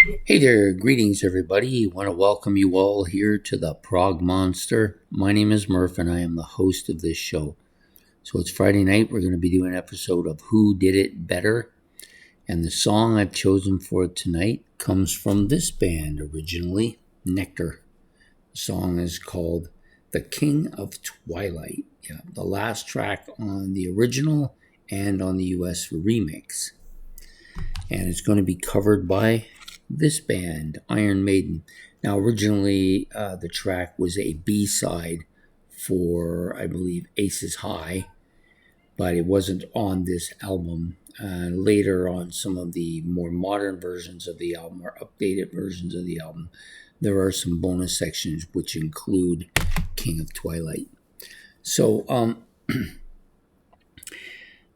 Hey there, greetings everybody. I want to welcome you all here to the Prog Monster. My name is Murph and I am the host of this show. So it's Friday night. We're going to be doing an episode of Who Did It Better. And the song I've chosen for tonight comes from this band originally, Nektar. The song is called The King of Twilight. Yeah, the last track on the original and on the US remix. And it's going to be covered by this band, Iron Maiden. Now, originally, the track was a B-side for, I believe, Aces High, but it wasn't on this album. Later on, some of the more modern versions of the album, or updated versions of the album, there are some bonus sections which include King of Twilight. So,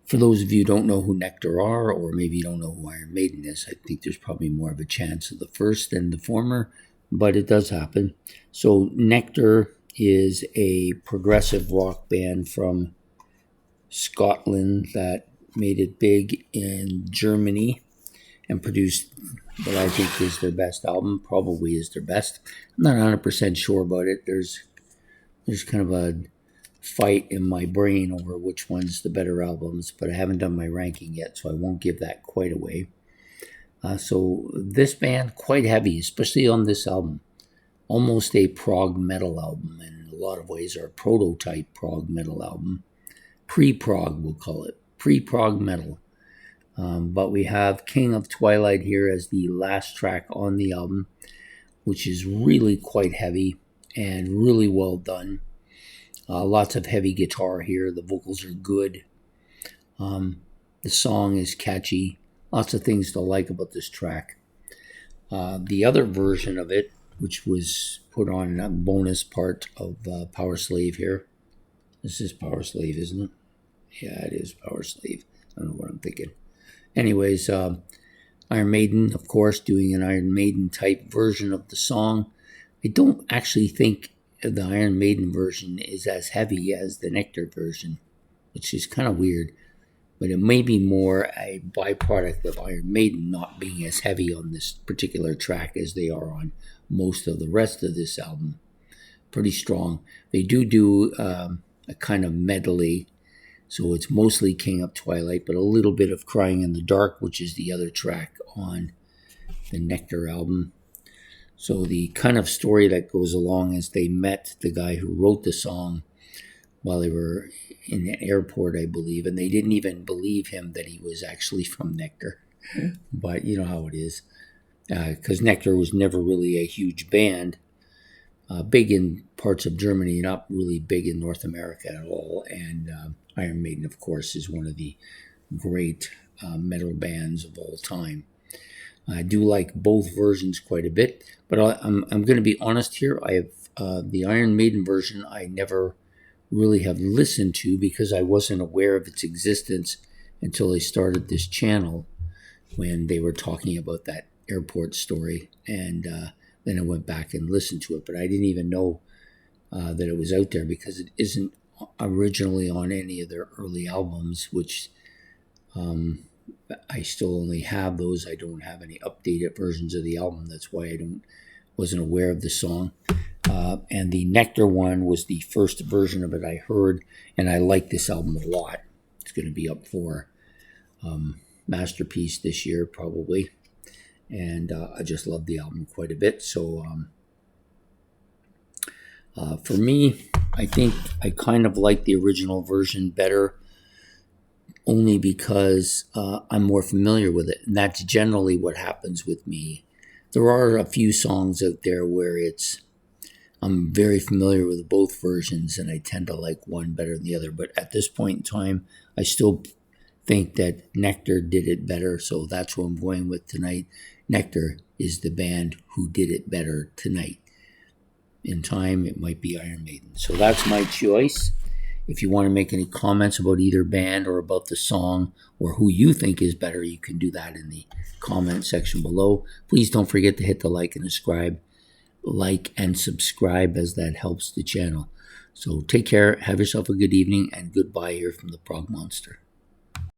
for those of you who don't know who Nektar are, or maybe you don't know who Iron Maiden is, I think there's probably more of a chance of the first than the former, but it does happen. So Nektar is a progressive rock band from Scotland that made it big in Germany and produced what I think is their best album, probably is their best. I'm not 100% sure about it. There's kind of a fight in my brain over which one's the better albums, but I haven't done my ranking yet, so I won't give that quite away. So this band, quite heavy, especially on this album. Almost a prog metal album in a lot of ways, or a prototype prog metal album. Pre-prog, we'll call it. Pre-prog metal. But we have King of Twilight here as the last track on the album, which is really quite heavy and really well done. Lots of heavy guitar here. The vocals are good. The song is catchy. Lots of things to like about this track. The other version of it, which was put on a bonus part of Power Slave here. This is Power Slave, isn't it? Yeah, it is Power Slave. I don't know what I'm thinking. Anyways, Iron Maiden, of course, doing an Iron Maiden type version of the song. I don't actually think the Iron Maiden version is as heavy as the Nektar version, which is kind of weird, but it may be more a byproduct of Iron Maiden not being as heavy on this particular track as they are on most of the rest of this album. Pretty strong. They do a kind of medley, so it's mostly King of Twilight, but a little bit of Crying in the Dark, which is the other track on the Nektar album. So the kind of story that goes along is they met the guy who wrote the song while they were in the airport, I believe, and they didn't even believe him that he was actually from Nektar. But you know how it is, because Nektar was never really a huge band, big in parts of Germany, not really big in North America at all. And Iron Maiden, of course, is one of the great metal bands of all time. I do like both versions quite a bit, but I'm going to be honest here. I have the Iron Maiden version I never really have listened to because I wasn't aware of its existence until they started this channel when they were talking about that airport story, and then I went back and listened to it, but I didn't even know that it was out there because it isn't originally on any of their early albums, which I still only have those. I don't have any updated versions of the album. That's why I wasn't aware of the song. And the Nektar one was the first version of it I heard, and I like this album a lot. It's going to be up for Masterpiece this year, probably. And I just love the album quite a bit. So for me, I think I kind of like the original version better, only because I'm more familiar with it. And that's generally what happens with me. There are a few songs out there where I'm very familiar with both versions and I tend to like one better than the other. But at this point in time, I still think that Nektar did it better. So that's what I'm going with tonight. Nektar is the band who did it better tonight. In time, it might be Iron Maiden. So that's my choice. If you want to make any comments about either band or about the song or who you think is better, you can do that in the comment section below. Please don't forget to hit the like and subscribe as that helps the channel. So take care, have yourself a good evening, and goodbye here from the Prog Monster.